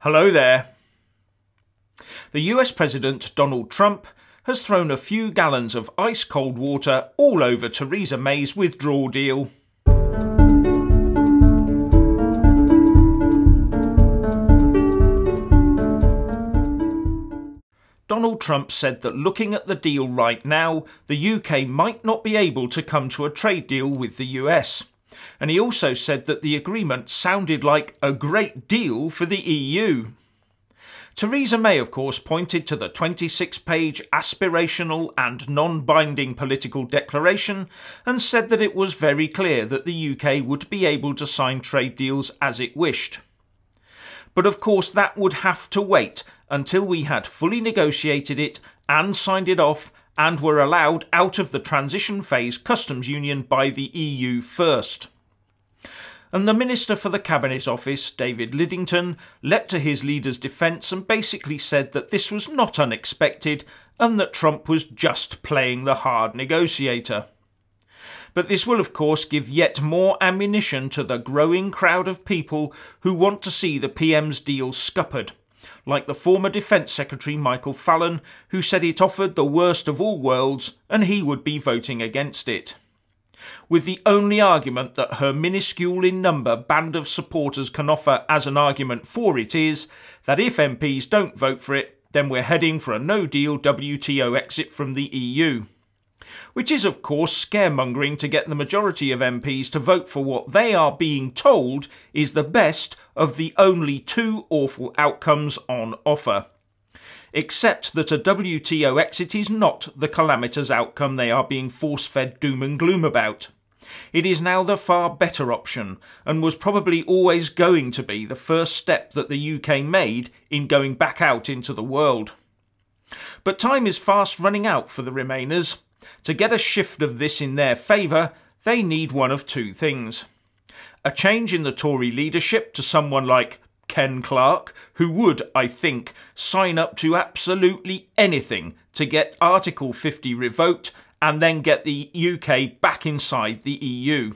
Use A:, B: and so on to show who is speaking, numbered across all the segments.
A: Hello there. The US President Donald Trump has thrown a few gallons of ice-cold water all over Theresa May's withdrawal deal. Donald Trump said that looking at the deal right now, the UK might not be able to come to a trade deal with the US. And he also said that the agreement sounded like a great deal for the EU. Theresa May, of course, pointed to the 26-page aspirational and non-binding political declaration and said that it was very clear that the UK would be able to sign trade deals as it wished. But of course that would have to wait until we had fully negotiated it and signed it off and were allowed out of the transition phase customs union by the EU first. And the Minister for the Cabinet Office, David Lidington, leapt to his leader's defence and basically said that this was not unexpected and that Trump was just playing the hard negotiator. But this will of course give yet more ammunition to the growing crowd of people who want to see the PM's deal scuppered, like the former Defence Secretary Michael Fallon, who said it offered the worst of all worlds and he would be voting against it. With the only argument that her minuscule in number band of supporters can offer as an argument for it is that if MPs don't vote for it, then we're heading for a no-deal WTO exit from the EU. Which is of course scaremongering to get the majority of MPs to vote for what they are being told is the best of the only two awful outcomes on offer. Except that a WTO exit is not the calamitous outcome they are being force-fed doom and gloom about. It is now the far better option, and was probably always going to be the first step that the UK made in going back out into the world. But time is fast running out for the Remainers. To get a shift of this in their favour, they need one of two things. A change in the Tory leadership to someone like Ken Clarke, who would, I think, sign up to absolutely anything to get Article 50 revoked and then get the UK back inside the EU.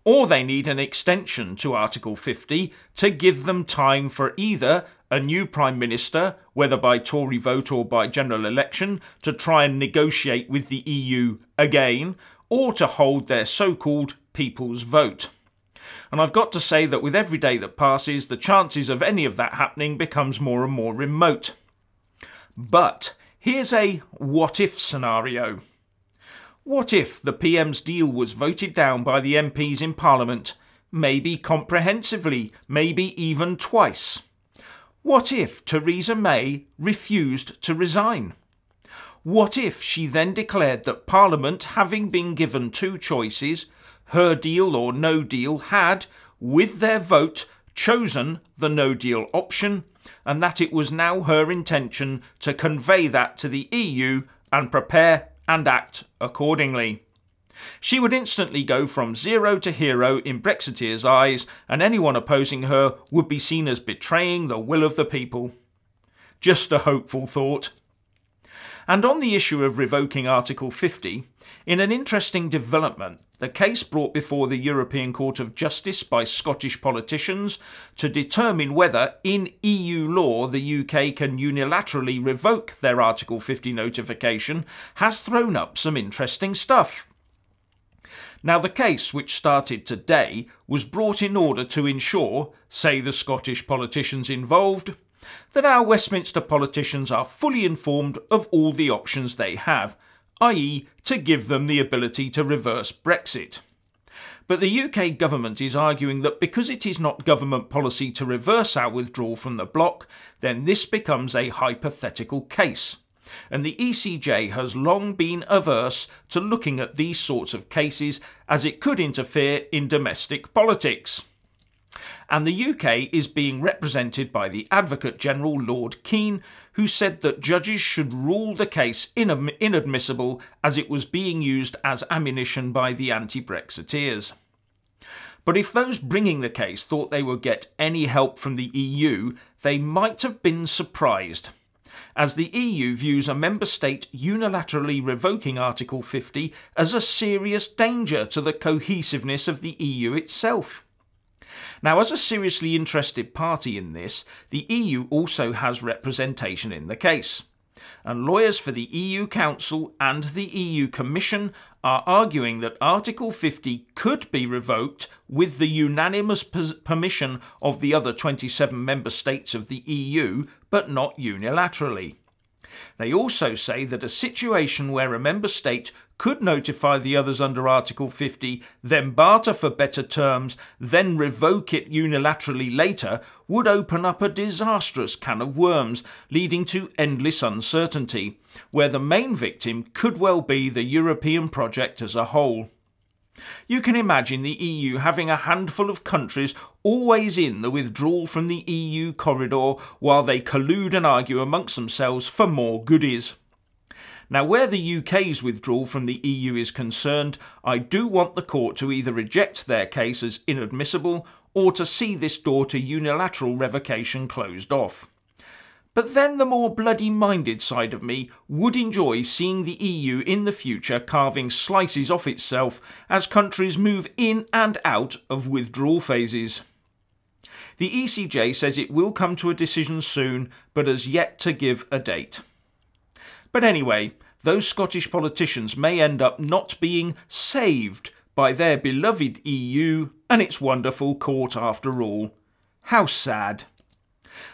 A: Or they need an extension to Article 50 to give them time for either a new Prime Minister, whether by Tory vote or by general election, to try and negotiate with the EU again, or to hold their so-called people's vote. And I've got to say that with every day that passes, the chances of any of that happening becomes more and more remote. But here's a what-if scenario. What if the PM's deal was voted down by the MPs in Parliament, maybe comprehensively, maybe even twice? What if Theresa May refused to resign? What if she then declared that Parliament, having been given two choices, her deal or no deal, had, with their vote, chosen the no deal option, and that it was now her intention to convey that to the EU and prepare and act accordingly? She would instantly go from zero to hero in Brexiteers' eyes, and anyone opposing her would be seen as betraying the will of the people. Just a hopeful thought. And on the issue of revoking Article 50, in an interesting development, the case brought before the European Court of Justice by Scottish politicians to determine whether, in EU law, the UK can unilaterally revoke their Article 50 notification has thrown up some interesting stuff. Now, the case, which started today, was brought in order to ensure, say the Scottish politicians involved, that our Westminster politicians are fully informed of all the options they have, i.e. to give them the ability to reverse Brexit. But the UK government is arguing that because it is not government policy to reverse our withdrawal from the bloc, then this becomes a hypothetical case. And the ECJ has long been averse to looking at these sorts of cases as it could interfere in domestic politics. And the UK is being represented by the Advocate General Lord Keane, who said that judges should rule the case inadmissible as it was being used as ammunition by the anti-Brexiteers. But if those bringing the case thought they would get any help from the EU, they might have been surprised, as the EU views a member state unilaterally revoking Article 50 as a serious danger to the cohesiveness of the EU itself. Now, as a seriously interested party in this, the EU also has representation in the case. And lawyers for the EU Council and the EU Commission are arguing that Article 50 could be revoked with the unanimous permission of the other 27 member states of the EU, but not unilaterally. They also say that a situation where a member state could notify the others under Article 50, then barter for better terms, then revoke it unilaterally later, would open up a disastrous can of worms, leading to endless uncertainty, where the main victim could well be the European project as a whole. You can imagine the EU having a handful of countries always in the withdrawal from the EU corridor while they collude and argue amongst themselves for more goodies. Now, where the UK's withdrawal from the EU is concerned, I do want the court to either reject their case as inadmissible or to see this door to unilateral revocation closed off. But then the more bloody-minded side of me would enjoy seeing the EU in the future carving slices off itself as countries move in and out of withdrawal phases. The ECJ says it will come to a decision soon, but has yet to give a date. But anyway, those Scottish politicians may end up not being saved by their beloved EU and its wonderful court after all. How sad.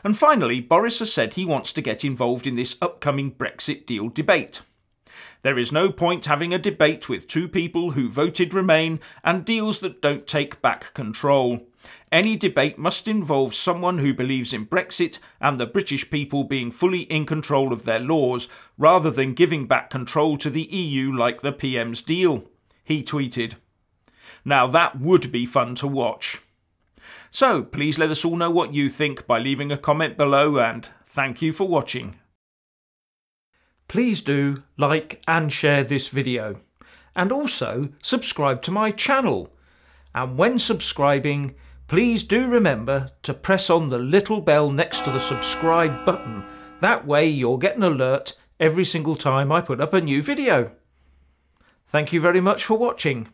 A: And finally, Boris has said he wants to get involved in this upcoming Brexit deal debate. There is no point having a debate with two people who voted Remain and deals that don't take back control. Any debate must involve someone who believes in Brexit and the British people being fully in control of their laws, rather than giving back control to the EU like the PM's deal, he tweeted. Now that would be fun to watch. So please let us all know what you think by leaving a comment below, and thank you for watching. Please do like and share this video, and also subscribe to my channel. And when subscribing, please do remember to press on the little bell next to the subscribe button. That way you'll get an alert every single time I put up a new video. Thank you very much for watching.